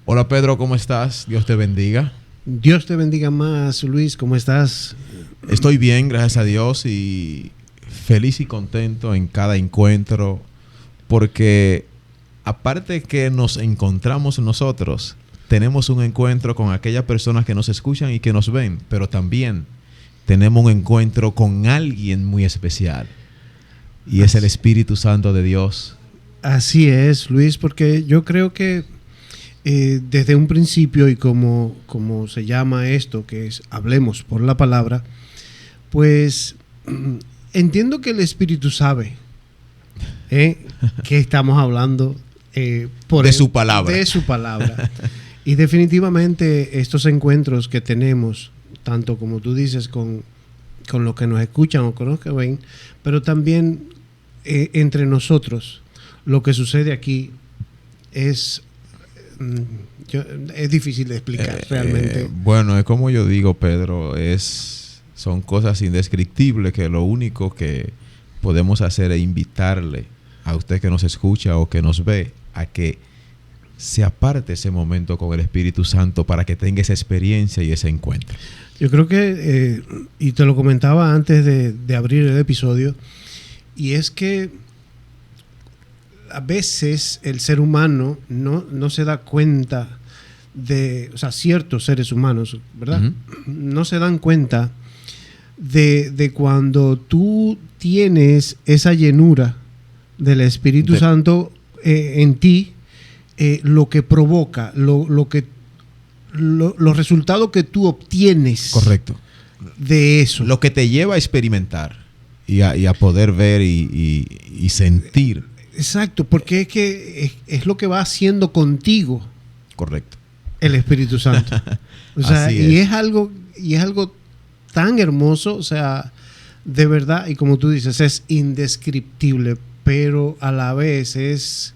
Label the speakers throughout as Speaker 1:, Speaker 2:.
Speaker 1: Hola Pedro, ¿cómo estás? Dios te bendiga.
Speaker 2: Dios te bendiga más, Luis, ¿cómo estás?
Speaker 1: Estoy bien, gracias a Dios, y feliz y contento en cada encuentro, porque aparte que nos encontramos nosotros, tenemos un encuentro con aquellas personas que nos escuchan y que nos ven, pero también tenemos un encuentro con alguien muy especial, y es el Espíritu Santo de Dios.
Speaker 2: Así es, Luis, porque yo creo que desde un principio, y como se llama esto, que es Hablemos por la Palabra, pues entiendo que el Espíritu sabe que estamos hablando
Speaker 1: de su palabra.
Speaker 2: De su palabra. Y definitivamente estos encuentros que tenemos, tanto como tú dices, con los que nos escuchan o con los que ven, pero también entre nosotros, lo que sucede aquí es difícil de explicar realmente.
Speaker 1: Bueno, es como yo digo, Pedro, son cosas indescriptibles que lo único que podemos hacer es invitarle a usted que nos escucha o que nos ve a que se aparte ese momento con el Espíritu Santo para que tenga esa experiencia y ese encuentro.
Speaker 2: Yo creo que, y te lo comentaba antes de abrir el episodio, y es que a veces el ser humano no se da cuenta o sea, ciertos seres humanos, ¿verdad? Uh-huh. No se dan cuenta de cuando tú tienes esa llenura del Espíritu Santo en ti, lo que provoca, los resultados que tú obtienes.
Speaker 1: Correcto.
Speaker 2: De eso.
Speaker 1: Lo que te lleva a experimentar y a poder ver y sentir.
Speaker 2: Exacto, porque es que es lo que va haciendo contigo.
Speaker 1: Correcto.
Speaker 2: El Espíritu Santo. O sea, y es algo tan hermoso, o sea, de verdad, y como tú dices, es indescriptible, pero a la vez es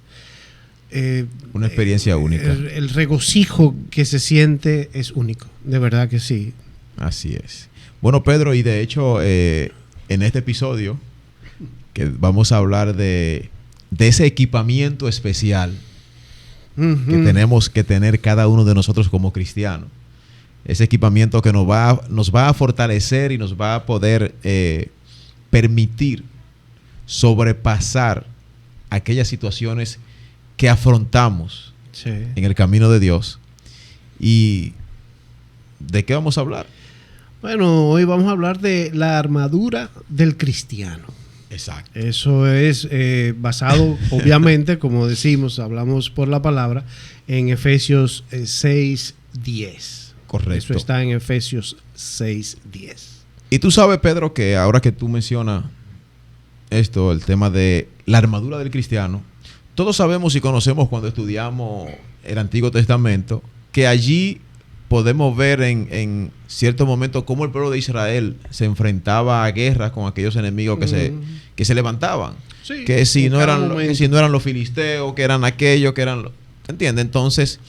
Speaker 1: una experiencia única.
Speaker 2: El regocijo que se siente es único, de verdad que sí.
Speaker 1: Así es. Bueno, Pedro, y de hecho, en este episodio, que vamos a hablar de ese equipamiento especial que tenemos que tener cada uno de nosotros como cristianos. Ese equipamiento que nos va a fortalecer y nos va a poder permitir sobrepasar aquellas situaciones que afrontamos en el camino de Dios. ¿Y de qué vamos a hablar?
Speaker 2: Bueno, hoy vamos a hablar de la armadura del cristiano.
Speaker 1: Exacto.
Speaker 2: Eso es basado, obviamente, como decimos, hablamos por la palabra, en Efesios 6:10.
Speaker 1: Correcto.
Speaker 2: Eso está en Efesios 6:10.
Speaker 1: Y tú sabes, Pedro, que ahora que tú mencionas esto, el tema de la armadura del cristiano, todos sabemos y conocemos cuando estudiamos el Antiguo Testamento que allí podemos ver en ciertos momentos cómo el pueblo de Israel se enfrentaba a guerras con aquellos enemigos que se levantaban.
Speaker 2: Sí,
Speaker 1: que si no eran los filisteos, que eran aquellos, que eran... ¿Entiendes? Entonces,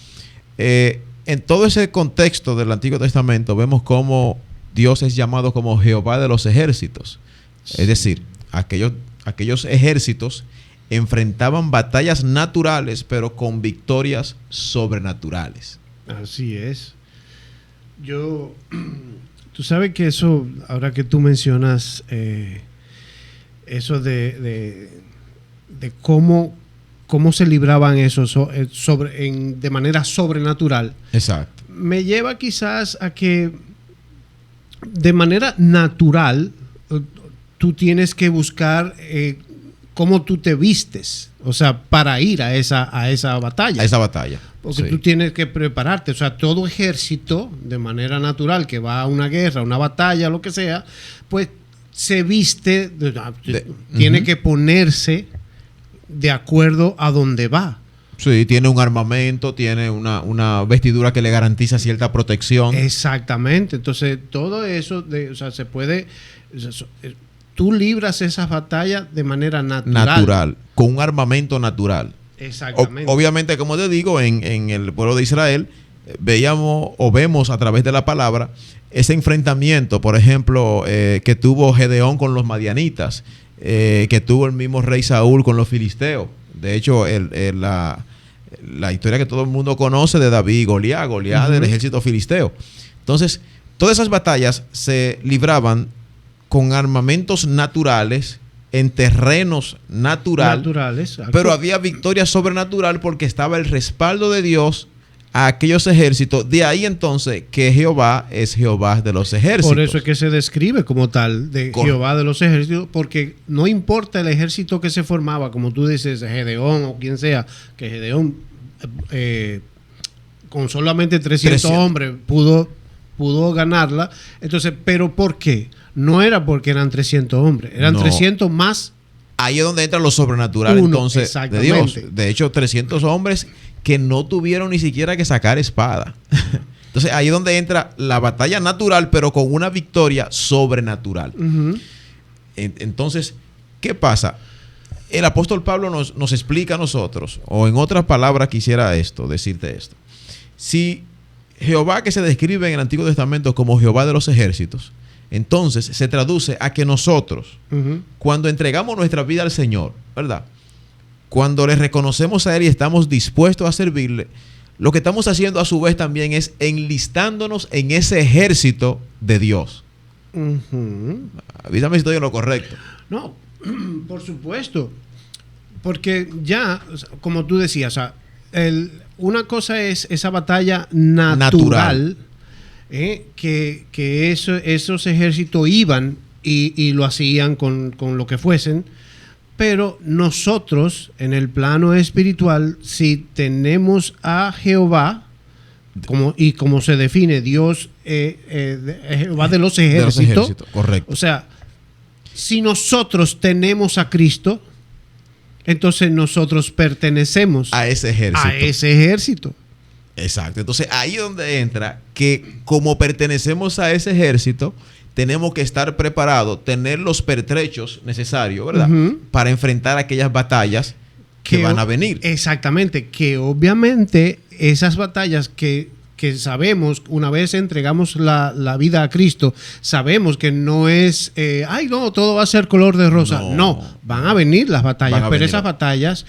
Speaker 1: en todo ese contexto del Antiguo Testamento vemos cómo Dios es llamado como Jehová de los ejércitos. Sí. Es decir, aquellos ejércitos enfrentaban batallas naturales, pero con victorias sobrenaturales.
Speaker 2: Así es. Tú sabes que eso, ahora que tú mencionas eso de cómo se libraban eso de manera sobrenatural.
Speaker 1: Exacto.
Speaker 2: Me lleva quizás a que de manera natural tú tienes que buscar cómo tú te vistes, o sea, para ir a esa batalla.
Speaker 1: A esa batalla.
Speaker 2: Porque tú tienes que prepararte. O sea, todo ejército, de manera natural, que va a una guerra, a una batalla, lo que sea, pues se viste, tiene que ponerse de acuerdo a dónde va.
Speaker 1: Sí, tiene un armamento, tiene una vestidura que le garantiza cierta protección.
Speaker 2: Exactamente. Entonces, todo eso, o sea, se puede... Tú libras esas batallas de manera natural.
Speaker 1: Con un armamento natural.
Speaker 2: Exactamente.
Speaker 1: Obviamente, como te digo, en el pueblo de Israel veíamos o vemos a través de la palabra ese enfrentamiento, por ejemplo, que tuvo Gedeón con los madianitas, que tuvo el mismo rey Saúl con los filisteos. De hecho, La historia que todo el mundo conoce de David y Goliat, Goliat del ejército filisteo. Entonces, todas esas batallas se libraban con armamentos naturales, en terrenos naturales, pero había victoria sobrenatural porque estaba el respaldo de Dios a aquellos ejércitos. De ahí entonces que Jehová es Jehová de los ejércitos.
Speaker 2: Por eso es que se describe como tal de Jehová de los ejércitos, porque no importa el ejército que se formaba, como tú dices, Gedeón o quien sea, que Gedeón con solamente 300 hombres pudo ganarla. Entonces, ¿pero por qué? No era porque eran 300 hombres, eran 300 más.
Speaker 1: Ahí es donde entra lo sobrenatural entonces de Dios. De hecho, 300 hombres que no tuvieron ni siquiera que sacar espada. Entonces, ahí es donde entra la batalla natural, pero con una victoria sobrenatural. Entonces, ¿qué pasa? El apóstol Pablo nos explica a nosotros, o en otras palabras quisiera decirte esto. Si Jehová, que se describe en el Antiguo Testamento como Jehová de los ejércitos, entonces se traduce a que nosotros, cuando entregamos nuestra vida al Señor, ¿verdad? Cuando le reconocemos a Él y estamos dispuestos a servirle, lo que estamos haciendo a su vez también es enlistándonos en ese ejército de Dios. Avísame si estoy en lo correcto.
Speaker 2: No, por supuesto. Porque ya, como tú decías, o sea, una cosa es esa batalla natural. Que esos ejércitos iban y lo hacían con lo que fuesen, pero nosotros en el plano espiritual, si tenemos a Jehová, como se define Dios, Jehová de los ejércitos,
Speaker 1: correcto.
Speaker 2: O sea, si nosotros tenemos a Cristo, entonces nosotros pertenecemos
Speaker 1: a ese ejército. Exacto. Entonces ahí es donde entra que como pertenecemos a ese ejército, tenemos que estar preparados, tener los pertrechos necesarios, ¿verdad? Para enfrentar aquellas batallas que van a venir. Exactamente. Que obviamente esas batallas que sabemos, una vez entregamos la vida a Cristo, sabemos que no es, todo va a ser color de rosa. No, van a venir las batallas, pero esas batallas,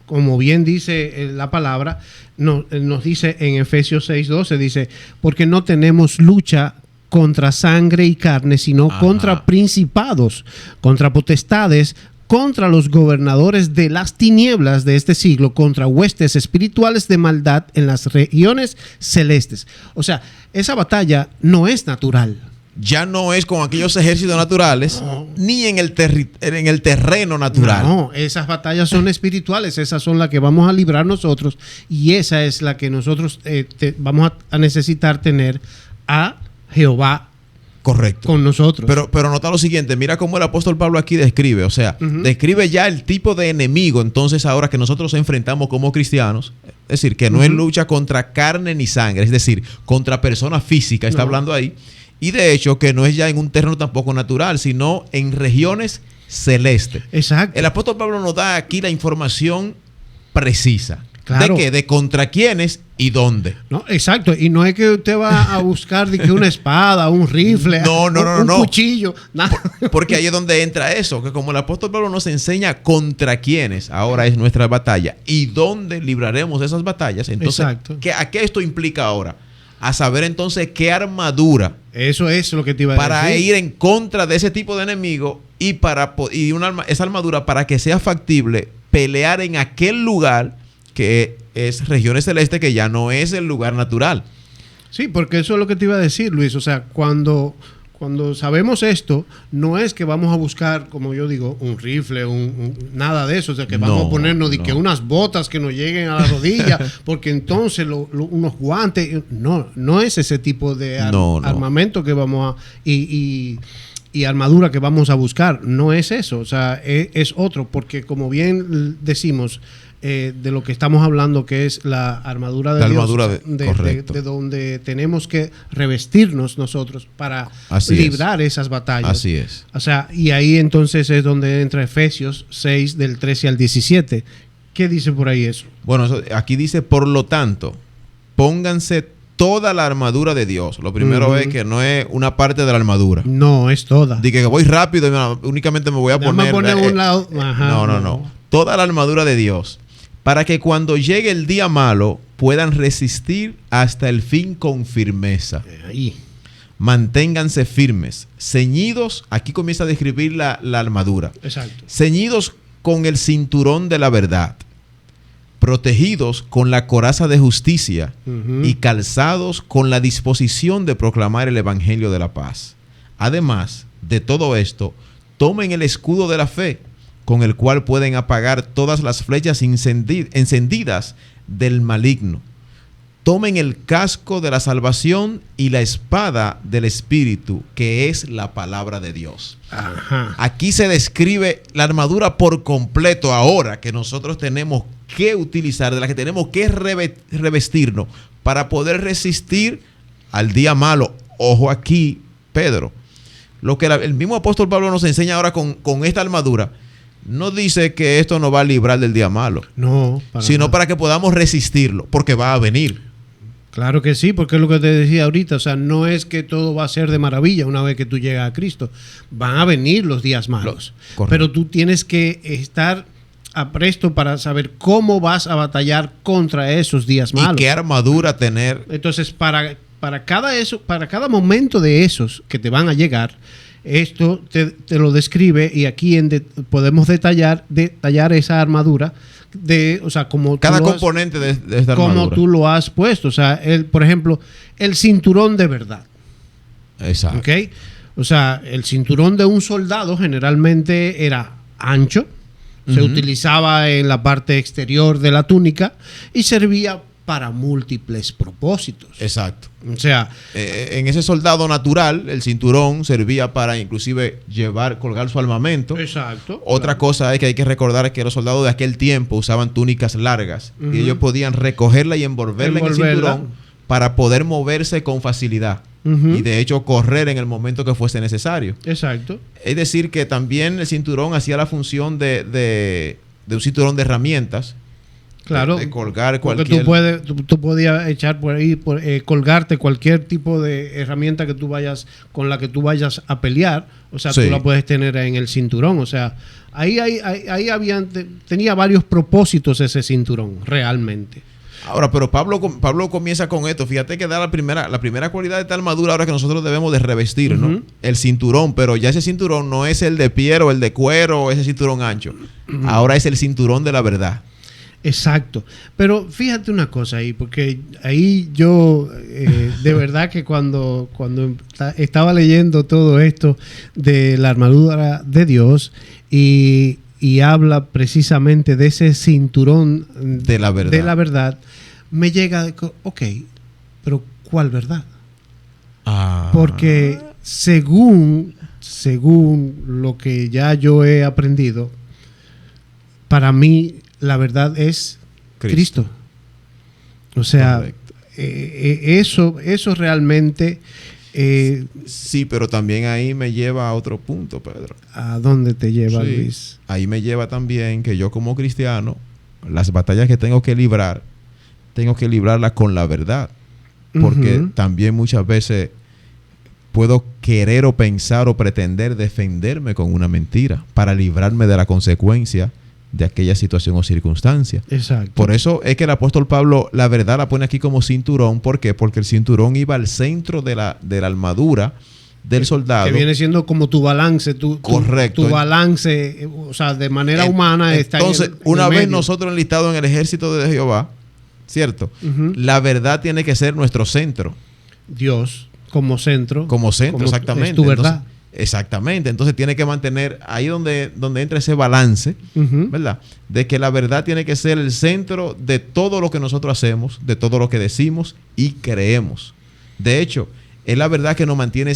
Speaker 1: como bien dice la palabra, nos dice en Efesios 6:12, dice, porque no tenemos lucha contra sangre y carne, sino contra principados, contra potestades, contra los gobernadores de las tinieblas de este siglo, contra huestes espirituales de maldad en las regiones celestes. O sea, esa batalla no es natural. Ya no es con aquellos ejércitos naturales, ni en el terreno natural. No, esas batallas son espirituales, esas son las que vamos a librar nosotros, y esa es la que nosotros vamos a necesitar tener a Jehová. Correcto. Con nosotros. Pero nota lo siguiente, mira cómo el apóstol Pablo aquí describe, o sea, describe ya el tipo de enemigo, entonces ahora que nosotros enfrentamos como cristianos, es decir, que no es lucha contra carne ni sangre, es decir, contra persona física, está hablando ahí. Y de hecho que no es ya en un terreno tampoco natural, sino en regiones celestes. Exacto. El apóstol Pablo nos da aquí la información precisa. Claro. ¿De qué? De contra quiénes y dónde. No, exacto. Y no es que usted va a buscar de que una espada, un rifle, un cuchillo. Nada. Porque ahí es donde entra eso, que como el apóstol Pablo nos enseña contra quiénes ahora es nuestra batalla y dónde libraremos esas batallas. Entonces, ¿a qué esto implica ahora? A saber entonces qué armadura. Eso es lo que te iba a decir. Para ir en contra de ese tipo de enemigo y esa armadura para que sea factible pelear en aquel lugar que es regiones celestes, que ya no es el lugar natural. Sí, porque eso es lo que te iba a decir, Luis. O sea, cuando sabemos esto, no es que vamos a buscar, como yo digo, un rifle, nada de eso. O sea, que vamos a ponernos que unas botas que nos lleguen a la rodilla, porque entonces unos guantes. No es ese tipo de armamento que vamos a... Y armadura que vamos a buscar. No es eso. O sea, es otro. Porque como bien decimos... de lo que estamos hablando, que es la armadura de Dios, de donde tenemos que revestirnos nosotros para librar esas batallas. Así es. O sea, y ahí entonces es donde entra Efesios 6, del 13 al 17. ¿Qué dice por ahí eso? Bueno, aquí dice, por lo tanto, pónganse toda la armadura de Dios. Lo primero es que no es una parte de la armadura. No, es toda. Dije que voy rápido y únicamente me voy a poner un lado. No. Toda la armadura de Dios, para que cuando llegue el día malo puedan resistir hasta el fin con firmeza.
Speaker 2: Ahí.
Speaker 1: Manténganse firmes, ceñidos, aquí comienza a describir la armadura.
Speaker 2: Exacto.
Speaker 1: Ceñidos con el cinturón de la verdad, protegidos con la coraza de justicia y calzados con la disposición de proclamar el evangelio de la paz. Además de todo esto, tomen el escudo de la fe, con el cual pueden apagar todas las flechas encendidas del maligno. Tomen el casco de la salvación y la espada del Espíritu, que es la palabra de Dios.
Speaker 2: Ajá.
Speaker 1: Aquí se describe la armadura por completo ahora que nosotros tenemos que utilizar, de la que tenemos que revestirnos para poder resistir al día malo. Ojo aquí, Pedro. Lo que el mismo apóstol Pablo nos enseña ahora con esta armadura, no dice que esto nos va a librar del día malo.
Speaker 2: No,
Speaker 1: sino para que podamos resistirlo, porque va a venir.
Speaker 2: Claro que sí, porque es lo que te decía ahorita. O sea, no es que todo va a ser de maravilla una vez que tú llegas a Cristo. Van a venir los días malos. Pero tú tienes que estar apresto para saber cómo vas a batallar contra esos días malos.
Speaker 1: Y qué armadura tener.
Speaker 2: Entonces, para cada momento de esos que te van a llegar, esto te lo describe, y aquí podemos detallar esa armadura. O sea, como
Speaker 1: cada componente de esta armadura,
Speaker 2: como tú lo has puesto. O sea, por ejemplo, el cinturón de verdad.
Speaker 1: Exacto.
Speaker 2: ¿Okay? O sea, el cinturón de un soldado generalmente era ancho, se utilizaba en la parte exterior de la túnica y servía para múltiples propósitos.
Speaker 1: Exacto.
Speaker 2: O sea,
Speaker 1: en ese soldado natural, el cinturón servía para inclusive colgar su armamento.
Speaker 2: Exacto.
Speaker 1: Otra cosa es que hay que recordar que los soldados de aquel tiempo usaban túnicas largas y ellos podían recogerla y envolverla en el cinturón para poder moverse con facilidad. Y de hecho correr en el momento que fuese necesario.
Speaker 2: Exacto.
Speaker 1: Es decir, que también el cinturón hacía la función de un cinturón de herramientas.
Speaker 2: Claro,
Speaker 1: de colgar cualquier...
Speaker 2: Porque tú podías echar por ahí, colgarte cualquier tipo de herramienta con la que tú vayas a pelear. O sea, sí, tú la puedes tener en el cinturón. O sea, ahí tenía varios propósitos ese cinturón, realmente.
Speaker 1: Ahora, pero Pablo comienza con esto. Fíjate que da la primera cualidad de esta armadura ahora que nosotros debemos de revestir, ¿no? El cinturón, pero ya ese cinturón no es el de piel o el de cuero o ese cinturón ancho. Ahora es el cinturón de la verdad.
Speaker 2: Exacto. Pero fíjate una cosa ahí, porque ahí yo, de verdad que cuando estaba leyendo todo esto de la armadura de Dios y habla precisamente de ese cinturón
Speaker 1: de la
Speaker 2: verdad, me llega, ok, pero ¿cuál verdad? Porque según lo que ya yo he aprendido, para mí la verdad es Cristo. O sea, eso realmente...
Speaker 1: sí, pero también ahí me lleva a otro punto, Pedro.
Speaker 2: ¿A dónde te lleva,
Speaker 1: sí,
Speaker 2: Luis?
Speaker 1: Ahí me lleva también que yo como cristiano, las batallas que tengo que librarlas con la verdad. Porque también muchas veces puedo querer o pensar o pretender defenderme con una mentira para librarme de la consecuencia de aquella situación o circunstancia.
Speaker 2: Exacto.
Speaker 1: Por eso es que el apóstol Pablo la verdad la pone aquí como cinturón. ¿Por qué? Porque el cinturón iba al centro de la armadura del soldado.
Speaker 2: Que viene siendo como tu balance.
Speaker 1: Correcto.
Speaker 2: Tu balance, o sea, de manera humana está
Speaker 1: entonces, una vez nosotros enlistados en el ejército de Jehová, ¿cierto? La verdad tiene que ser nuestro centro.
Speaker 2: Dios como centro.
Speaker 1: Como centro, exactamente.
Speaker 2: Es tu verdad.
Speaker 1: Entonces, exactamente, entonces tiene que mantener ahí donde entra ese balance, ¿verdad? De que la verdad tiene que ser el centro de todo lo que nosotros hacemos, de todo lo que decimos y creemos. De hecho, es la verdad que nos mantiene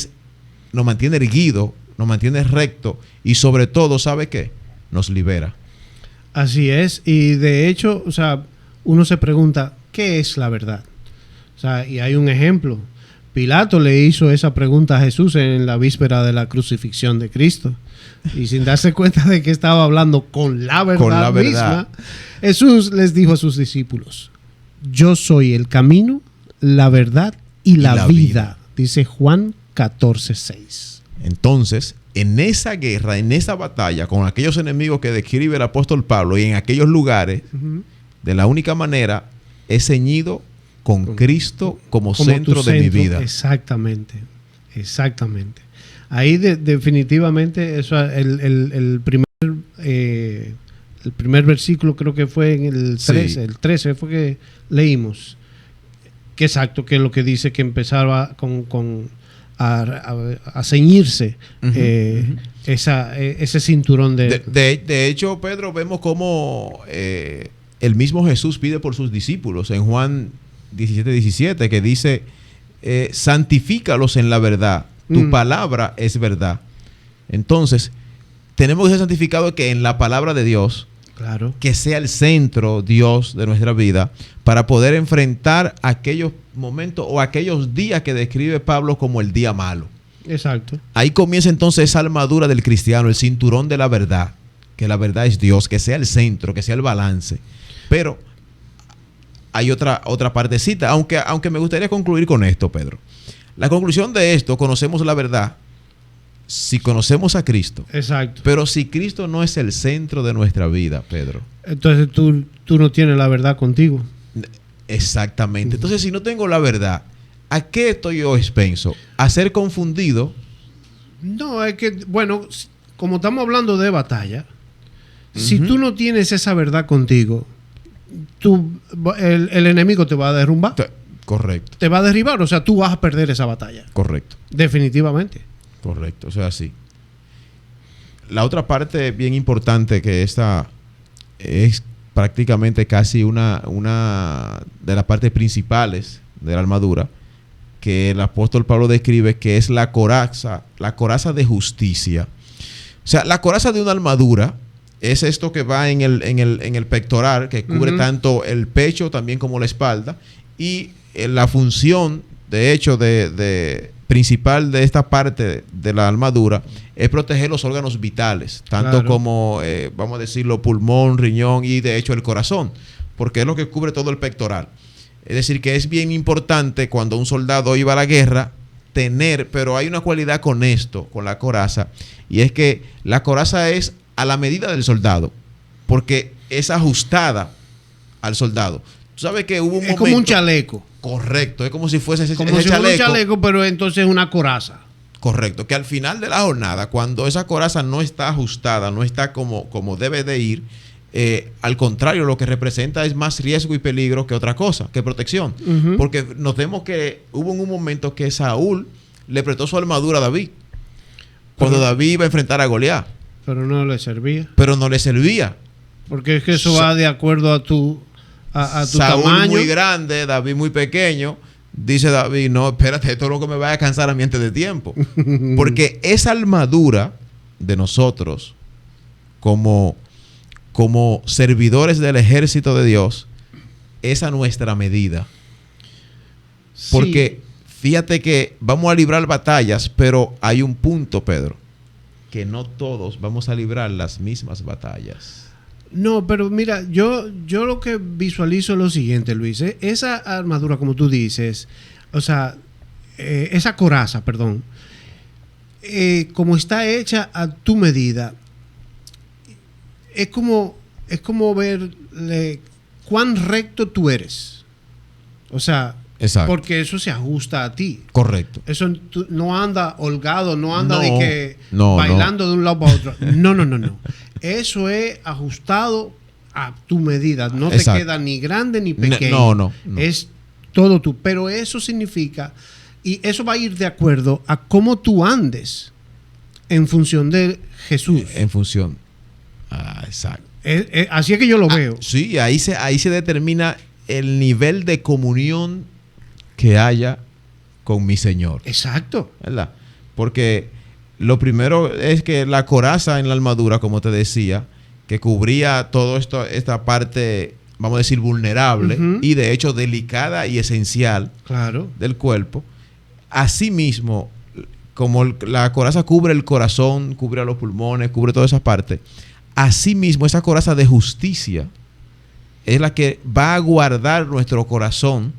Speaker 1: erguido, nos mantiene recto y sobre todo, ¿sabe qué? Nos libera.
Speaker 2: Así es, y de hecho, o sea, uno se pregunta, ¿qué es la verdad? O sea, y hay un ejemplo. Pilato le hizo esa pregunta a Jesús en la víspera de la crucifixión de Cristo. Y sin darse cuenta de que estaba hablando con la verdad misma, Jesús les dijo a sus discípulos, yo soy el camino, la verdad y la vida. Dice Juan 14:6.
Speaker 1: Entonces, en esa guerra, en esa batalla con aquellos enemigos que describe el apóstol Pablo y en aquellos lugares, de la única manera es ceñido con Cristo como centro de mi vida.
Speaker 2: Exactamente, exactamente. Ahí definitivamente eso, el primer versículo creo que fue en el 13, sí. El 13 fue que leímos. Que exacto, que es lo que dice que empezaba a ceñirse ese cinturón
Speaker 1: de hecho, Pedro, vemos cómo el mismo Jesús pide por sus discípulos en Juan 17:17, que dice, santifícalos en la verdad, tu palabra es verdad. Entonces, tenemos que ser santificados que en la palabra de Dios,
Speaker 2: claro,
Speaker 1: que sea el centro, Dios, de nuestra vida, para poder enfrentar aquellos momentos o aquellos días que describe Pablo como el día malo.
Speaker 2: Exacto.
Speaker 1: Ahí comienza entonces esa armadura del cristiano, el cinturón de la verdad, que la verdad es Dios, que sea el centro, que sea el balance. Pero hay otra partecita, aunque me gustaría concluir con esto, Pedro. La conclusión de esto, conocemos la verdad si conocemos a Cristo.
Speaker 2: Exacto.
Speaker 1: Pero si Cristo no es el centro de nuestra vida, Pedro.
Speaker 2: Entonces tú no tienes la verdad contigo.
Speaker 1: Exactamente. Entonces, si no tengo la verdad, ¿a qué estoy yo expenso? ¿A ser confundido?
Speaker 2: No, es que, bueno, como estamos hablando de batalla, si tú no tienes esa verdad contigo, el enemigo te va a derrumbar.
Speaker 1: Correcto.
Speaker 2: Te va a derribar, o sea, tú vas a perder esa batalla.
Speaker 1: Correcto.
Speaker 2: Definitivamente.
Speaker 1: Correcto, o sea, sí. La otra parte bien importante, que esta es prácticamente casi una de las partes principales de la armadura, que el apóstol Pablo describe, que es la coraza de justicia. O sea, la coraza de una armadura es esto que va en el pectoral, que cubre tanto el pecho también como la espalda, y la función, de hecho, principal de esta parte de la armadura es proteger los órganos vitales, tanto como, vamos a decirlo, pulmón, riñón y de hecho el corazón, porque es lo que cubre todo el pectoral. Es decir, que es bien importante cuando un soldado iba a la guerra pero hay una cualidad con esto, con la coraza, y es que la coraza es a la medida del soldado, porque es ajustada al soldado. Tú sabes que hubo un momento...
Speaker 2: Es como un chaleco.
Speaker 1: Correcto, es como si fuese ese
Speaker 2: chaleco. Fuera un chaleco, pero entonces una coraza.
Speaker 1: Correcto, que al final de la jornada, cuando esa coraza no está ajustada, no está como debe de ir, al contrario, lo que representa es más riesgo y peligro que otra cosa, que protección. Porque notemos que hubo un momento que Saúl le prestó su armadura a David, cuando David iba a enfrentar a Goliat.
Speaker 2: Pero no le servía. Porque es que eso va de acuerdo a tu
Speaker 1: Saúl
Speaker 2: tamaño.
Speaker 1: Muy grande, David muy pequeño. Dice David, no, espérate, esto es lo que me va a cansar a mí antes de tiempo. Porque esa armadura de nosotros como servidores del ejército de Dios es a nuestra medida. Porque fíjate que vamos a librar batallas, pero hay un punto, Pedro, que no todos vamos a librar las mismas batallas.
Speaker 2: No, pero mira, yo lo que visualizo es lo siguiente, Luis. Esa armadura, como tú dices, o sea, esa coraza, perdón, como está hecha a tu medida, es como ver cuán recto tú eres. O sea,
Speaker 1: exacto,
Speaker 2: porque eso se ajusta a ti.
Speaker 1: Correcto.
Speaker 2: Eso no anda holgado, no anda bailando de un lado para otro. No. Eso es ajustado a tu medida. No te queda ni grande ni pequeño.
Speaker 1: No.
Speaker 2: Es todo tú. Pero eso significa, y eso va a ir de acuerdo a cómo tú andes en función de Jesús.
Speaker 1: En función. Exacto.
Speaker 2: Así es que yo lo veo.
Speaker 1: Sí, ahí se determina el nivel de comunión que haya con mi Señor.
Speaker 2: Exacto.
Speaker 1: ¿Verdad? Porque lo primero es que la coraza en la armadura, como te decía, que cubría toda esta parte, vamos a decir, vulnerable y de hecho delicada y esencial del cuerpo. Asimismo, como la coraza cubre el corazón, cubre a los pulmones, cubre toda esa parte, asimismo esa coraza de justicia es la que va a guardar nuestro corazón.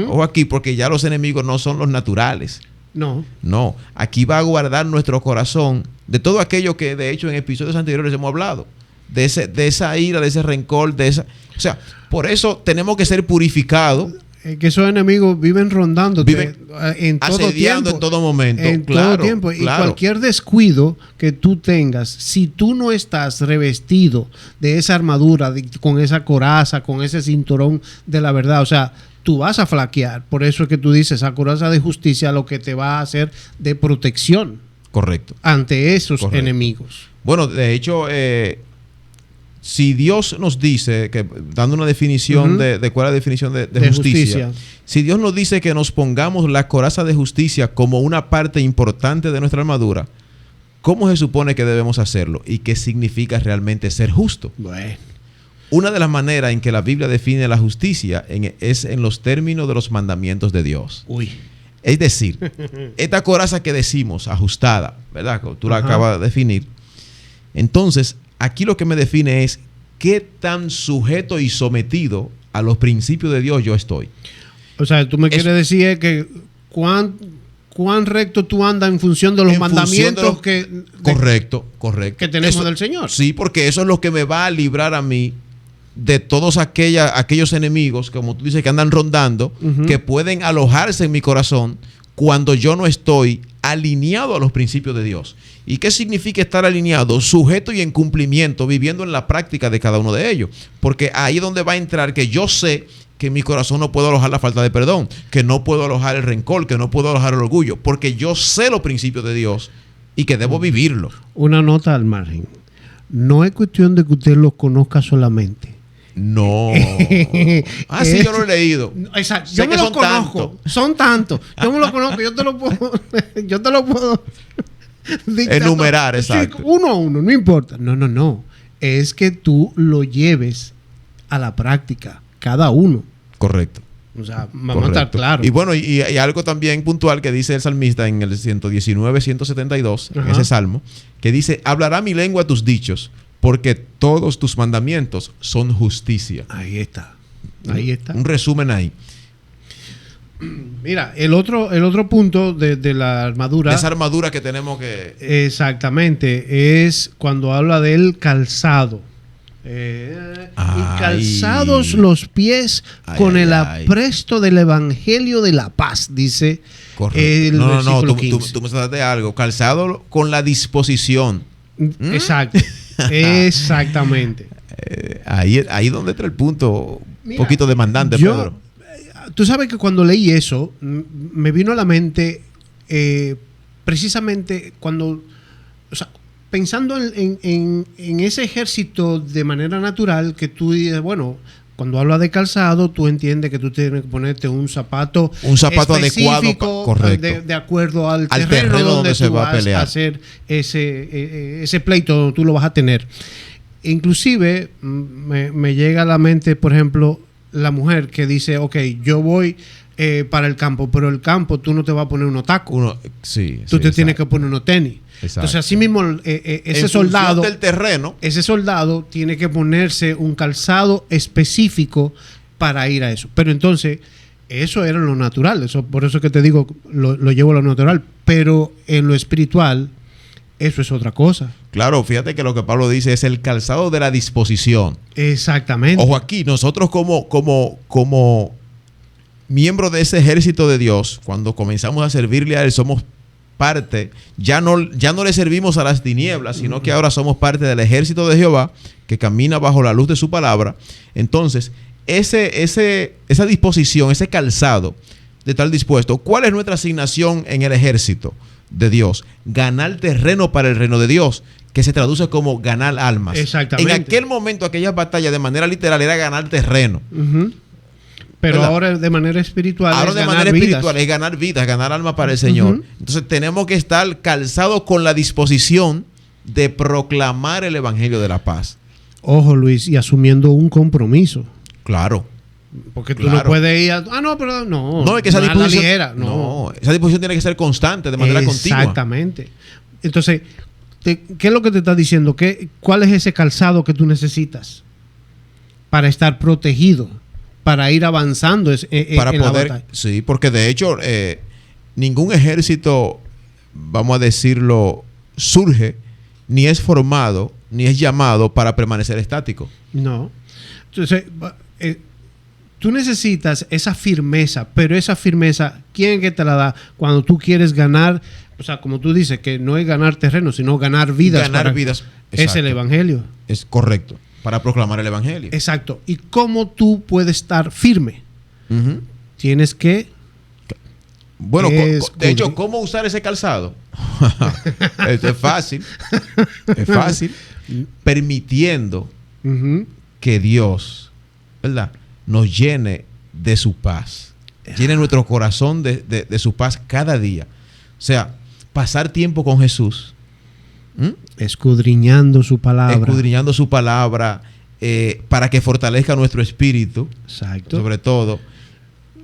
Speaker 1: Ojo aquí, porque ya los enemigos no son los naturales. No, aquí va a guardar nuestro corazón de todo aquello que de hecho en episodios anteriores hemos hablado, de esa ira, de ese rencor, o sea, por eso tenemos que ser purificados.
Speaker 2: Que esos enemigos viven rondándote en todo tiempo,
Speaker 1: en todo momento.
Speaker 2: En todo tiempo. Y cualquier descuido que tú tengas, si tú no estás revestido de esa armadura, con esa coraza, con ese cinturón de la verdad, o sea, tú vas a flaquear. Por eso es que tú dices, esa coraza de justicia lo que te va a hacer de protección.
Speaker 1: Correcto.
Speaker 2: Ante esos enemigos.
Speaker 1: Bueno, de hecho, si Dios nos dice, que dando una definición de cuál es la definición de justicia, si Dios nos dice que nos pongamos la coraza de justicia como una parte importante de nuestra armadura, ¿cómo se supone que debemos hacerlo? ¿Y qué significa realmente ser justo?
Speaker 2: Bueno.
Speaker 1: Una de las maneras en que la Biblia define la justicia es en los términos de los mandamientos de Dios.
Speaker 2: Uy.
Speaker 1: Es decir, esta coraza que decimos, ajustada, ¿verdad? Tú la acabas de definir. Entonces, aquí lo que me define es qué tan sujeto y sometido a los principios de Dios yo estoy.
Speaker 2: O sea, tú me quieres decir que cuán recto tú andas en función de los mandamientos
Speaker 1: correcto.
Speaker 2: Que tenemos del Señor.
Speaker 1: Sí, porque eso es lo que me va a librar a mí de todos aquellos enemigos, como tú dices, que andan rondando, que pueden alojarse en mi corazón cuando yo no estoy alineado a los principios de Dios. ¿Y qué significa estar alineado? Sujeto y en cumplimiento, viviendo en la práctica de cada uno de ellos. Porque ahí es donde va a entrar que yo sé que en mi corazón no puedo alojar la falta de perdón, que no puedo alojar el rencor, que no puedo alojar el orgullo, porque yo sé los principios de Dios y que debo vivirlos.
Speaker 2: Una nota al margen. No es cuestión de que usted los conozca solamente.
Speaker 1: No. Sí, yo lo he leído.
Speaker 2: Exacto. Yo me los conozco. Son tantos. Yo me los conozco. Yo te lo puedo
Speaker 1: enumerar, exacto.
Speaker 2: Sí, uno a uno, no importa. No. Es que tú lo lleves a la práctica, cada uno.
Speaker 1: Correcto.
Speaker 2: O sea, vamos a estar claros.
Speaker 1: Y bueno, y algo también puntual que dice el salmista en el 119, 172, en ese salmo, que dice: hablará mi lengua tus dichos, porque todos tus mandamientos son justicia.
Speaker 2: Ahí está.
Speaker 1: Un resumen ahí.
Speaker 2: Mira, el otro punto de la armadura.
Speaker 1: Esa armadura que tenemos que.
Speaker 2: Exactamente. Es cuando habla del calzado. Y calzados los pies con el apresto del evangelio de la paz, dice.
Speaker 1: Correcto. No, tú me estás de algo. Calzado con la disposición.
Speaker 2: Exacto. Exactamente.
Speaker 1: Ahí donde entra el punto. Un poquito demandante, Pedro.
Speaker 2: Tú sabes que cuando leí eso, me vino a la mente precisamente cuando, o sea, pensando en ese ejército de manera natural, que tú dices, bueno, cuando hablas de calzado, tú entiendes que tú tienes que ponerte un zapato
Speaker 1: adecuado, correcto,
Speaker 2: de acuerdo al terreno donde se va a pelear, a hacer ese pleito donde tú lo vas a tener. Inclusive me llega a la mente, por ejemplo, la mujer que dice, ok, yo voy para el campo, pero el campo tú no te vas a poner unos tacos. Tú te tienes que poner unos tenis. Exacto. Entonces, así mismo, ese soldado
Speaker 1: del terreno,
Speaker 2: ese soldado tiene que ponerse un calzado específico para ir a eso. Pero entonces, eso era lo natural. Eso, por eso que te digo, lo llevo a lo natural. Pero en lo espiritual, eso es otra cosa.
Speaker 1: Claro, fíjate que lo que Pablo dice es el calzado de la disposición.
Speaker 2: Exactamente.
Speaker 1: Ojo aquí, nosotros como miembros de ese ejército de Dios, cuando comenzamos a servirle a Él, somos parte, ya no le servimos a las tinieblas, sino que ahora somos parte del ejército de Jehová, que camina bajo la luz de su palabra. Entonces, esa disposición, ese calzado de estar dispuesto, ¿cuál es nuestra asignación en el ejército de Dios? Ganar terreno para el reino de Dios, que se traduce como ganar almas.
Speaker 2: Exactamente.
Speaker 1: En aquel momento, aquella batalla de manera literal era ganar terreno.
Speaker 2: Pero
Speaker 1: ¿verdad?
Speaker 2: Ahora de manera espiritual
Speaker 1: es ganar vidas, ganar alma para el Señor. Entonces tenemos que estar calzados con la disposición de proclamar el evangelio de la paz.
Speaker 2: Ojo, Luis, y asumiendo un compromiso.
Speaker 1: Claro.
Speaker 2: Porque tú no puedes ir no,
Speaker 1: es que esa disposición
Speaker 2: ligera,
Speaker 1: esa disposición tiene que ser constante, de manera continua.
Speaker 2: Exactamente. Entonces, ¿qué es lo que te está diciendo? ¿Cuál es ese calzado que tú necesitas para estar protegido? Para ir avanzando
Speaker 1: para
Speaker 2: en
Speaker 1: poder,
Speaker 2: la batalla.
Speaker 1: Sí, porque de hecho ningún ejército, vamos a decirlo, surge ni es formado ni es llamado para permanecer estático.
Speaker 2: No. Entonces, tú necesitas esa firmeza, pero esa firmeza, ¿quién es que te la da? Cuando tú quieres ganar, o sea, como tú dices, que no es ganar terreno, sino ganar vidas.
Speaker 1: Ganar vidas.
Speaker 2: Es el evangelio.
Speaker 1: Es correcto. Para proclamar el evangelio.
Speaker 2: Exacto. ¿Y cómo tú puedes estar firme?
Speaker 1: Uh-huh.
Speaker 2: Tienes que...
Speaker 1: Bueno, de hecho, ¿cómo usar ese calzado? Es fácil. Es fácil. Permitiendo que Dios, ¿verdad?, nos llene de su paz. Llene nuestro corazón de su paz cada día. O sea, pasar tiempo con Jesús.
Speaker 2: Escudriñando su palabra.
Speaker 1: Escudriñando su palabra para que fortalezca nuestro espíritu.
Speaker 2: Exacto.
Speaker 1: Sobre todo.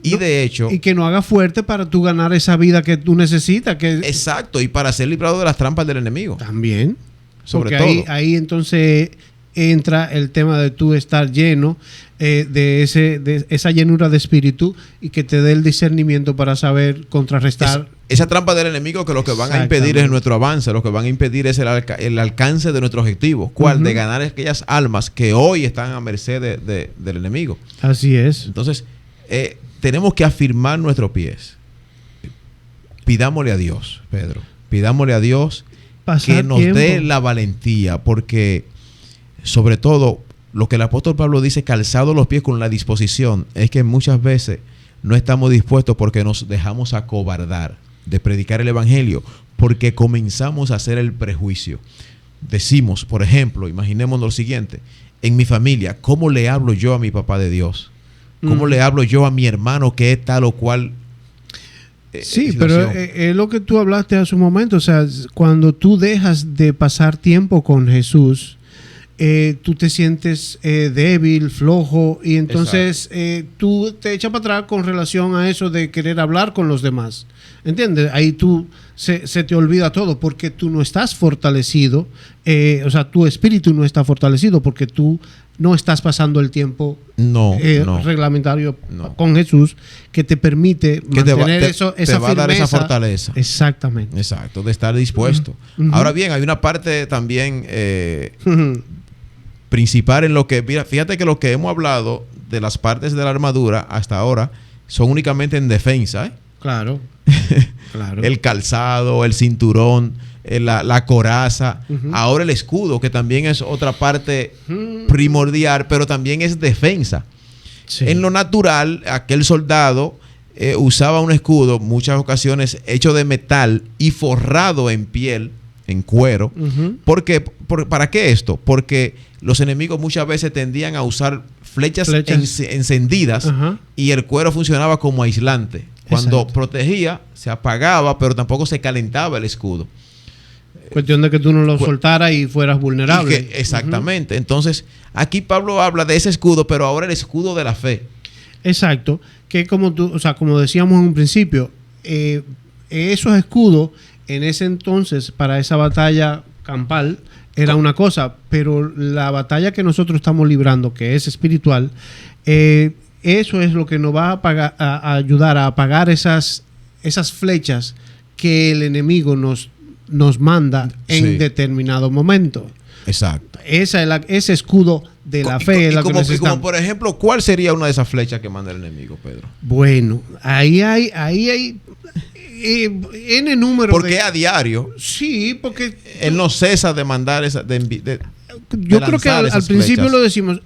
Speaker 1: Y de hecho...
Speaker 2: Y que nos haga fuerte para tú ganar esa vida que tú necesitas.
Speaker 1: Exacto. Y para ser librado de las trampas del enemigo.
Speaker 2: También.
Speaker 1: Sobre
Speaker 2: porque
Speaker 1: todo.
Speaker 2: Ahí entonces entra el tema de tú estar lleno de esa llenura de espíritu y que te dé el discernimiento para saber contrarrestar.
Speaker 1: Esa trampa del enemigo que lo que van a impedir es nuestro avance, lo que van a impedir es el alcance de nuestro objetivo. ¿Cuál? De ganar aquellas almas que hoy están a merced del enemigo.
Speaker 2: Así es.
Speaker 1: Entonces, tenemos que afirmar nuestros pies. Pidámosle a Dios, Pedro. Pidámosle a Dios que nos dé la valentía, porque sobre todo lo que el apóstol Pablo dice, calzado los pies con la disposición, es que muchas veces no estamos dispuestos porque nos dejamos acobardar de predicar el evangelio, porque comenzamos a hacer el prejuicio. Decimos, por ejemplo, imaginemos lo siguiente: en mi familia, ¿cómo le hablo yo a mi papá de Dios? ¿Cómo le hablo yo a mi hermano que es tal o cual?
Speaker 2: Sí, pero es lo que tú hablaste hace un momento. O sea, cuando tú dejas de pasar tiempo con Jesús, tú te sientes débil, flojo, y entonces tú te echas para atrás con relación a eso de querer hablar con los demás. ¿Entiendes? Ahí tú se te olvida todo porque tú no estás fortalecido, o sea, tu espíritu no está fortalecido porque tú no estás pasando el tiempo reglamentario con Jesús que te permite mantener esa
Speaker 1: te va
Speaker 2: firmeza,
Speaker 1: a dar esa fortaleza.
Speaker 2: Exactamente.
Speaker 1: Exacto, de estar dispuesto. Ahora bien, hay una parte también principal en lo que, mira, fíjate que lo que hemos hablado de las partes de la armadura hasta ahora son únicamente en defensa,
Speaker 2: Claro.
Speaker 1: El calzado, el cinturón, la coraza, ahora el escudo, que también es otra parte primordial, pero también es defensa. Sí. En lo natural, aquel soldado usaba un escudo, muchas ocasiones hecho de metal y forrado en piel, en cuero. ¿Para qué esto? Porque los enemigos muchas veces tendían a usar flechas. Encendidas y el cuero funcionaba como aislante. Cuando protegía, se apagaba, pero tampoco se calentaba el escudo.
Speaker 2: Cuestión de que tú no lo soltaras y fueras vulnerable.
Speaker 1: Exactamente. Entonces, aquí Pablo habla de ese escudo, pero ahora el escudo de la fe.
Speaker 2: Exacto. Que como decíamos en un principio, esos escudos en ese entonces, para esa batalla campal, era una cosa, pero la batalla que nosotros estamos librando, que es espiritual, eso es lo que nos va a ayudar a apagar esas flechas que el enemigo nos manda en determinado momento.
Speaker 1: Exacto.
Speaker 2: Ese escudo de la fe es la que necesitamos.
Speaker 1: Como por ejemplo, ¿cuál sería una de esas flechas que manda el enemigo, Pedro?
Speaker 2: Bueno, ahí hay N número.
Speaker 1: Porque a diario.
Speaker 2: Sí, porque
Speaker 1: él no cesa de mandar esa.
Speaker 2: Yo creo que al principio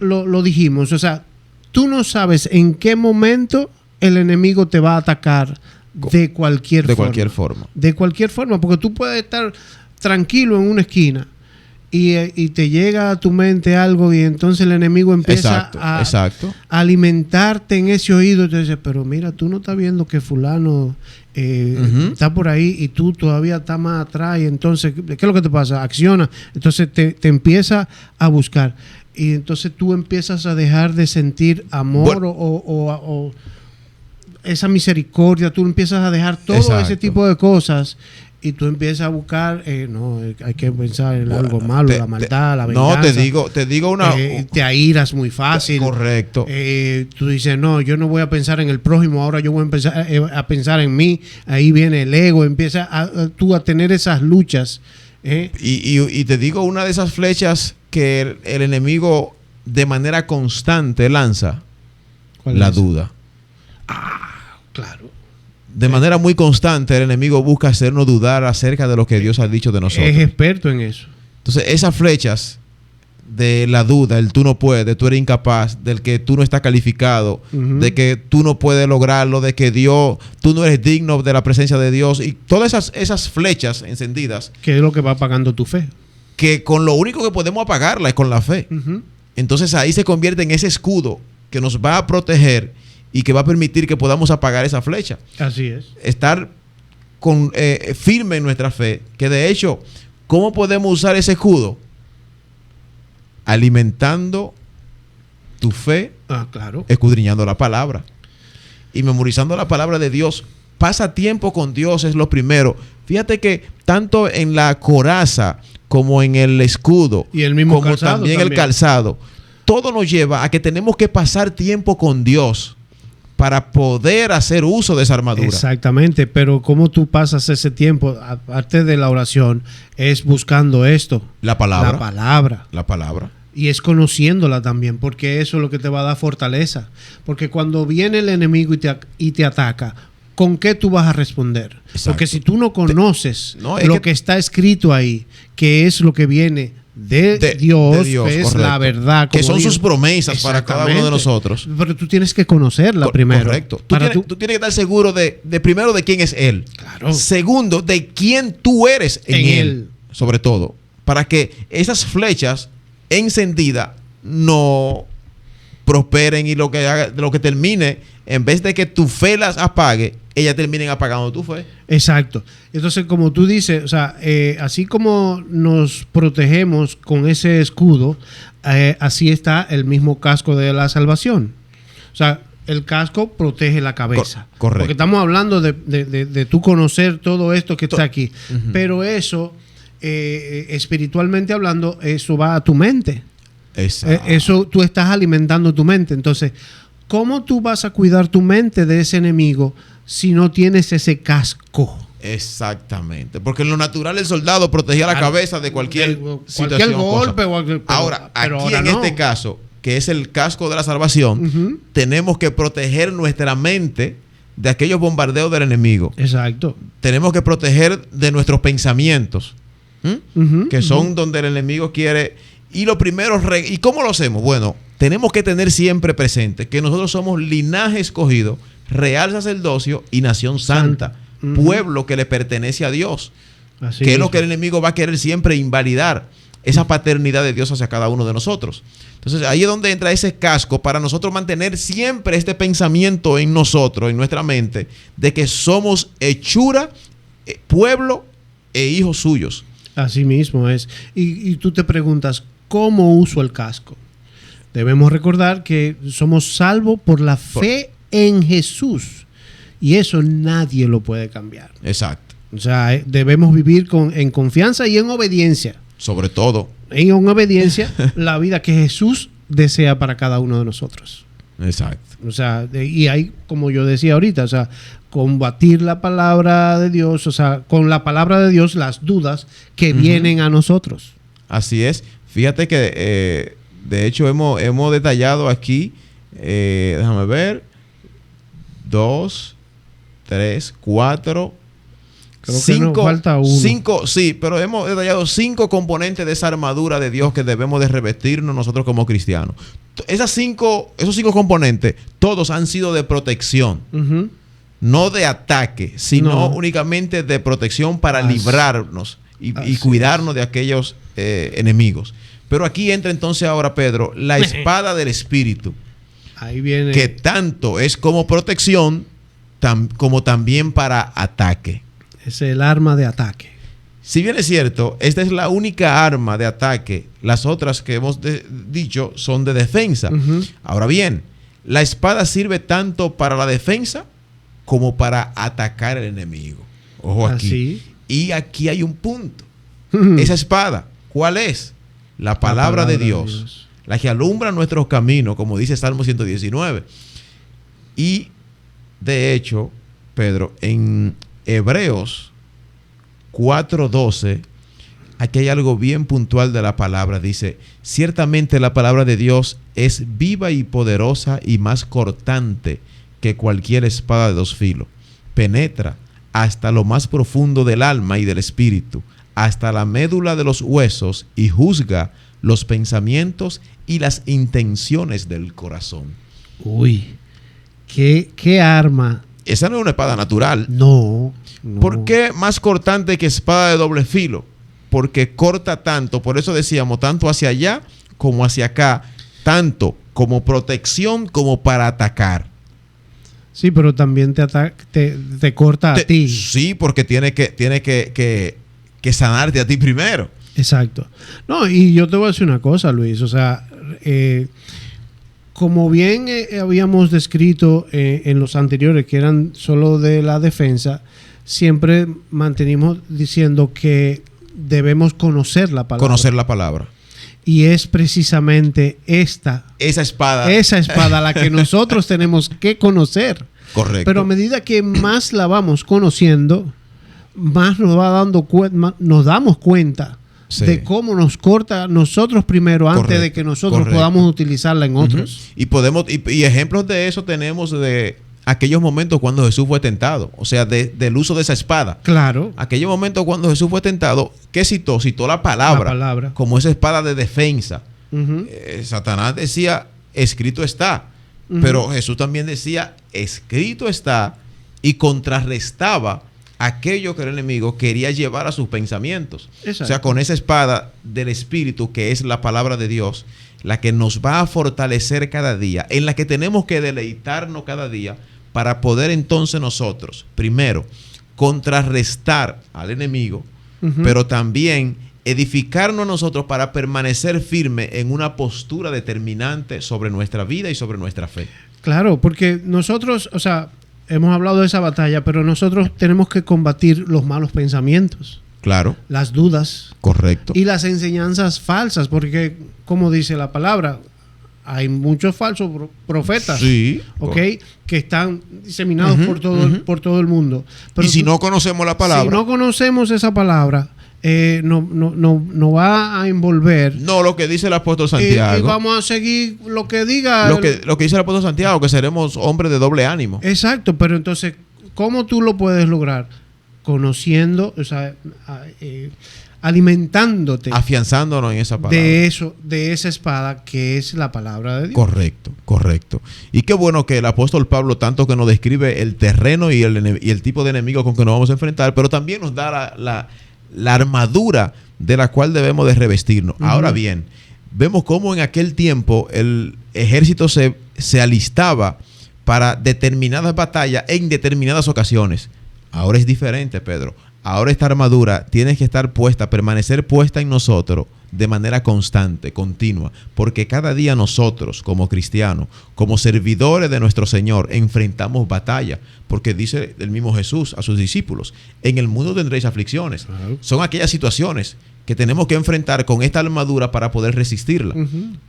Speaker 2: lo dijimos. O sea, tú no sabes en qué momento el enemigo te va a atacar de cualquier forma. De cualquier forma, porque tú puedes estar tranquilo en una esquina y te llega a tu mente algo y entonces el enemigo empieza a alimentarte en ese oído y te dice, pero mira, tú no estás viendo que fulano está por ahí y tú todavía estás más atrás y entonces, ¿qué es lo que te pasa? Acciona. Entonces te empieza a buscar. Y entonces tú empiezas a dejar de sentir amor o esa misericordia. Tú empiezas a dejar todo ese tipo de cosas y tú empiezas a buscar, hay que pensar en algo malo, la maldad, la venganza.
Speaker 1: No, te digo una...
Speaker 2: te airas muy fácil.
Speaker 1: Correcto.
Speaker 2: Tú dices, no, yo no voy a pensar en el prójimo, ahora yo voy a empezar a pensar en mí. Ahí viene el ego, empieza tú a tener esas luchas
Speaker 1: Y te digo, una de esas flechas que el enemigo de manera constante lanza, la duda.
Speaker 2: Claro.
Speaker 1: De manera muy constante el enemigo busca hacernos dudar acerca de lo que Dios ha dicho de nosotros.
Speaker 2: Es experto en eso.
Speaker 1: Entonces, esas flechas de la duda, el tú no puedes, tú eres incapaz, del que tú no estás calificado, de que tú no puedes lograrlo, de que tú no eres digno de la presencia de Dios, y todas esas flechas encendidas.
Speaker 2: Que es lo que va apagando tu fe.
Speaker 1: Que con lo único que podemos apagarla es con la fe. Entonces ahí se convierte en ese escudo que nos va a proteger y que va a permitir que podamos apagar esa flecha.
Speaker 2: Así es.
Speaker 1: Estar firme en nuestra fe, que de hecho, ¿cómo podemos usar ese escudo? Alimentando tu fe,
Speaker 2: claro.
Speaker 1: escudriñando la palabra y memorizando la palabra de Dios. Pasa tiempo con Dios, es lo primero. Fíjate que tanto en la coraza como en el escudo,
Speaker 2: y el mismo
Speaker 1: como
Speaker 2: calzado
Speaker 1: también el calzado, todo nos lleva a que tenemos que pasar tiempo con Dios para poder hacer uso de esa armadura.
Speaker 2: Exactamente, pero ¿cómo tú pasas ese tiempo? Aparte de la oración, es buscando esto.
Speaker 1: La palabra.
Speaker 2: La palabra.
Speaker 1: La
Speaker 2: Y es conociéndola también, porque eso es lo que te va a dar fortaleza. Porque cuando viene el enemigo y te ataca, ¿con qué tú vas a responder?
Speaker 1: Exacto.
Speaker 2: Porque si tú no conoces lo que está escrito ahí, que es lo que viene de Dios, es
Speaker 1: correcto.
Speaker 2: La verdad.
Speaker 1: Que son sus promesas para cada uno de nosotros.
Speaker 2: Pero tú tienes que conocerla primero.
Speaker 1: Correcto. Tú tienes que estar seguro de primero de quién es Él.
Speaker 2: Claro.
Speaker 1: Segundo, de quién tú eres en Él. Sobre todo, para que esas flechas encendidas no prosperen y lo que termine, en vez de que tu fe las apague, ellas terminen apagando tu fe.
Speaker 2: Exacto. Entonces, como tú dices, o sea, así como nos protegemos con ese escudo, así está el mismo casco de la salvación. O sea, el casco protege la cabeza.
Speaker 1: Correcto.
Speaker 2: Porque estamos hablando de tú conocer todo esto que está aquí. Pero eso, espiritualmente hablando, eso va a tu mente. Eso tú estás alimentando tu mente. Entonces, ¿cómo tú vas a cuidar tu mente de ese enemigo si no tienes ese casco?
Speaker 1: Exactamente. Porque en lo natural el soldado protegía la cabeza de cualquier situación.
Speaker 2: Golpe.
Speaker 1: Ahora, aquí en este caso, que es el casco de la salvación, tenemos que proteger nuestra mente de aquellos bombardeos del enemigo.
Speaker 2: Exacto.
Speaker 1: Tenemos que proteger de nuestros pensamientos, que son donde el enemigo quiere. Y lo primero, ¿y cómo lo hacemos? Bueno, tenemos que tener siempre presente que nosotros somos linaje escogido, real sacerdocio y nación santa, pueblo que le pertenece a Dios. Así que es lo que el enemigo va a querer siempre invalidar, esa paternidad de Dios hacia cada uno de nosotros. Entonces ahí es donde entra ese casco para nosotros mantener siempre este pensamiento en nosotros, en nuestra mente, de que somos hechura, pueblo e hijos suyos.
Speaker 2: Así mismo es. Y tú te preguntas, ¿cómo uso el casco? Debemos recordar que somos salvos por la fe en Jesús. Y eso nadie lo puede cambiar.
Speaker 1: Exacto.
Speaker 2: O sea, debemos vivir en confianza y en obediencia.
Speaker 1: Sobre todo.
Speaker 2: En obediencia, la vida que Jesús desea para cada uno de nosotros.
Speaker 1: Exacto.
Speaker 2: O sea, y hay, como yo decía ahorita, o sea, combatir la palabra de Dios, o sea, con la palabra de Dios, las dudas que vienen a nosotros.
Speaker 1: Así es. Fíjate que, de hecho, hemos detallado aquí, déjame ver, 2, 3, 4,
Speaker 2: Creo 5, que nos falta 1.
Speaker 1: 5, sí, pero hemos detallado 5 componentes de esa armadura de Dios que debemos de revestirnos nosotros como cristianos. Esos 5 componentes, todos han sido de protección. No de ataque, sino únicamente de protección para librarnos y cuidarnos de aquellos enemigos. Pero aquí entra entonces ahora, Pedro, la espada del Espíritu.
Speaker 2: Ahí viene.
Speaker 1: Que tanto es como protección, como también para ataque.
Speaker 2: Es el arma de ataque.
Speaker 1: Si bien es cierto, esta es la única arma de ataque. Las otras que hemos dicho son de defensa. Ahora bien, la espada sirve tanto para la defensa como para atacar al enemigo. Ojo aquí.
Speaker 2: Así.
Speaker 1: Y aquí hay un punto. Esa espada, ¿cuál es? La palabra de Dios. La que alumbra nuestros caminos, como dice Salmo 119. Y, de hecho, Pedro, en Hebreos 4:12, aquí hay algo bien puntual de la palabra. Dice, ciertamente la palabra de Dios es viva y poderosa y más cortante que cualquier espada de dos filos. Penetra hasta lo más profundo del alma y del espíritu, hasta la médula de los huesos, y juzga los pensamientos y las intenciones del corazón.
Speaker 2: Uy, qué arma.
Speaker 1: Esa no es una espada natural.
Speaker 2: No.
Speaker 1: ¿Por qué más cortante que espada de doble filo? Porque corta tanto, por eso decíamos, tanto hacia allá como hacia acá, tanto como protección como para atacar.
Speaker 2: Sí, pero también te corta a ti.
Speaker 1: Sí, porque tiene que sanarte a ti primero.
Speaker 2: Exacto. No, y yo te voy a decir una cosa, Luis. O sea, como bien habíamos descrito en los anteriores, que eran solo de la defensa, siempre mantenimos diciendo que debemos conocer la palabra.
Speaker 1: Conocer la palabra.
Speaker 2: Y es precisamente esa espada la que nosotros tenemos que conocer.
Speaker 1: Correcto.
Speaker 2: Pero a medida que más la vamos conociendo, más nos damos cuenta de cómo nos corta nosotros primero antes de que nosotros podamos utilizarla en otros.
Speaker 1: Y ejemplos de eso tenemos de aquellos momentos cuando Jesús fue tentado, o sea, del uso de esa espada.
Speaker 2: Claro.
Speaker 1: Aquellos momentos cuando Jesús fue tentado, ¿qué citó? Citó la palabra. Como esa espada de defensa. Satanás decía, escrito está. Pero Jesús también decía, escrito está, y contrarrestaba aquello que el enemigo quería llevar a sus pensamientos. Exacto. O sea, con esa espada del Espíritu, que es la palabra de Dios, la que nos va a fortalecer cada día, en la que tenemos que deleitarnos cada día, para poder entonces nosotros, primero, contrarrestar al enemigo, pero también edificarnos nosotros para permanecer firme en una postura determinante sobre nuestra vida y sobre nuestra fe.
Speaker 2: Claro, porque nosotros, o sea, hemos hablado de esa batalla, pero nosotros tenemos que combatir los malos pensamientos.
Speaker 1: Claro.
Speaker 2: Las dudas.
Speaker 1: Correcto.
Speaker 2: Y las enseñanzas falsas, porque, como dice la palabra, hay muchos falsos profetas,
Speaker 1: sí,
Speaker 2: que están diseminados por todo el mundo. Pero
Speaker 1: y si no conocemos la palabra.
Speaker 2: Si no conocemos esa palabra, no va a envolver.
Speaker 1: No, lo que dice el apóstol Santiago.
Speaker 2: Y vamos a seguir lo que diga.
Speaker 1: Lo que dice el apóstol Santiago, que seremos hombres de doble ánimo.
Speaker 2: Exacto, pero entonces, ¿cómo tú lo puedes lograr? Conociendo, o sea, alimentándote,
Speaker 1: afianzándonos en esa palabra,
Speaker 2: de esa espada que es la palabra de Dios.
Speaker 1: Correcto. Y qué bueno que el apóstol Pablo, tanto que nos describe el terreno y el tipo de enemigo con que nos vamos a enfrentar, pero también nos da la armadura de la cual debemos de revestirnos. Ahora bien, vemos cómo en aquel tiempo el ejército se alistaba para determinadas batallas en determinadas ocasiones. Ahora es diferente, Pedro. Ahora esta armadura tiene que estar puesta, permanecer puesta en nosotros de manera constante, continua, porque cada día nosotros, como cristianos, como servidores de nuestro Señor, enfrentamos batalla, porque dice el mismo Jesús a sus discípulos, en el mundo tendréis aflicciones. Son aquellas situaciones que tenemos que enfrentar con esta armadura para poder resistirla.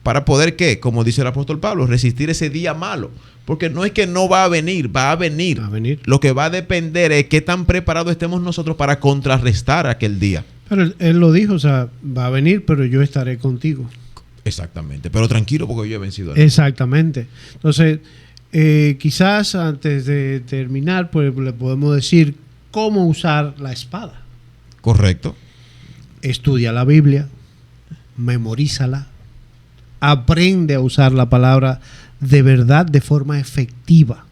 Speaker 1: Para poder, ¿qué? Como dice el apóstol Pablo, resistir ese día malo. Porque no es que no va a venir, va a venir. Lo que va a depender es qué tan preparados estemos nosotros para contrarrestar aquel día.
Speaker 2: Pero él lo dijo, o sea, va a venir, pero yo estaré contigo.
Speaker 1: Exactamente, pero tranquilo porque yo he vencido.
Speaker 2: Exactamente. Entonces, quizás antes de terminar, pues le podemos decir cómo usar la espada.
Speaker 1: Correcto.
Speaker 2: Estudia la Biblia, memorízala, aprende a usar la palabra de verdad de forma efectiva.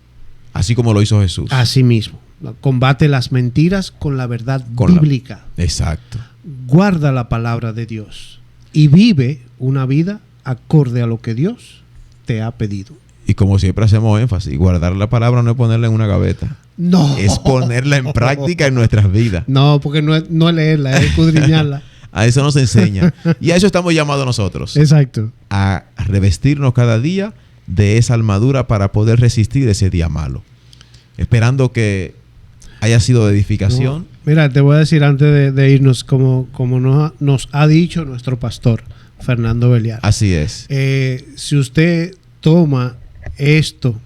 Speaker 1: Así como lo hizo Jesús.
Speaker 2: Así mismo. Combate las mentiras con la verdad bíblica.
Speaker 1: Exacto.
Speaker 2: Guarda la palabra de Dios y vive una vida acorde a lo que Dios te ha pedido.
Speaker 1: Y como siempre hacemos énfasis, guardar la palabra no es ponerla en una gaveta.
Speaker 2: No.
Speaker 1: Es ponerla en práctica en nuestras vidas.
Speaker 2: No, porque no es leerla, es escudriñarla.
Speaker 1: A eso nos enseña. Y a eso estamos llamados nosotros.
Speaker 2: Exacto.
Speaker 1: A revestirnos cada día de esa armadura para poder resistir ese día malo. Esperando que haya sido de edificación.
Speaker 2: No, mira, te voy a decir antes de irnos, como nos ha dicho nuestro pastor, Fernando Beliar.
Speaker 1: Así es.
Speaker 2: Si usted toma esto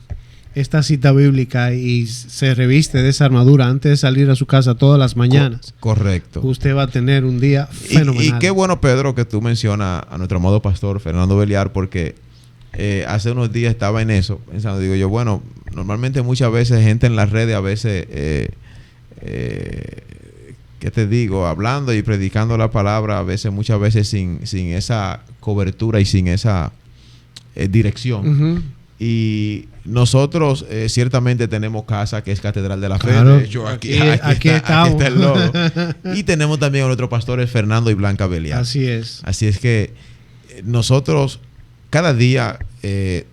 Speaker 2: esta cita bíblica y se reviste de esa armadura antes de salir a su casa todas las mañanas,
Speaker 1: correcto,
Speaker 2: usted va a tener un día fenomenal.
Speaker 1: Y qué bueno, Pedro, que tú mencionas a nuestro amado pastor Fernando Beliar, porque hace unos días estaba en eso, pensando, digo yo, bueno, normalmente muchas veces gente en las redes, a veces, ¿qué te digo? Hablando y predicando la palabra, a veces, muchas veces sin esa cobertura y sin esa dirección.
Speaker 2: Uh-huh.
Speaker 1: Y nosotros ciertamente tenemos casa que es Catedral de la Fe.
Speaker 2: Claro.
Speaker 1: De hecho, aquí está el logo. Y tenemos también a nuestros pastores Fernando y Blanca Beliar.
Speaker 2: Así es.
Speaker 1: Así es que nosotros cada día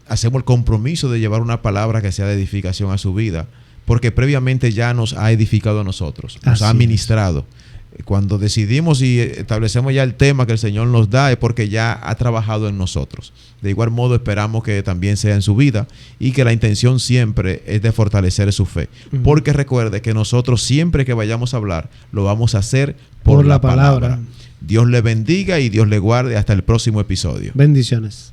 Speaker 1: hacemos el compromiso de llevar una palabra que sea de edificación a su vida, porque previamente ya nos ha edificado a nosotros, nos ha ministrado. Cuando decidimos y establecemos ya el tema que el Señor nos da, es porque ya ha trabajado en nosotros. De igual modo esperamos que también sea en su vida, y que la intención siempre es de fortalecer su fe. Uh-huh. Porque recuerde que nosotros siempre que vayamos a hablar, lo vamos a hacer por la palabra. Dios le bendiga y Dios le guarde hasta el próximo episodio.
Speaker 2: Bendiciones.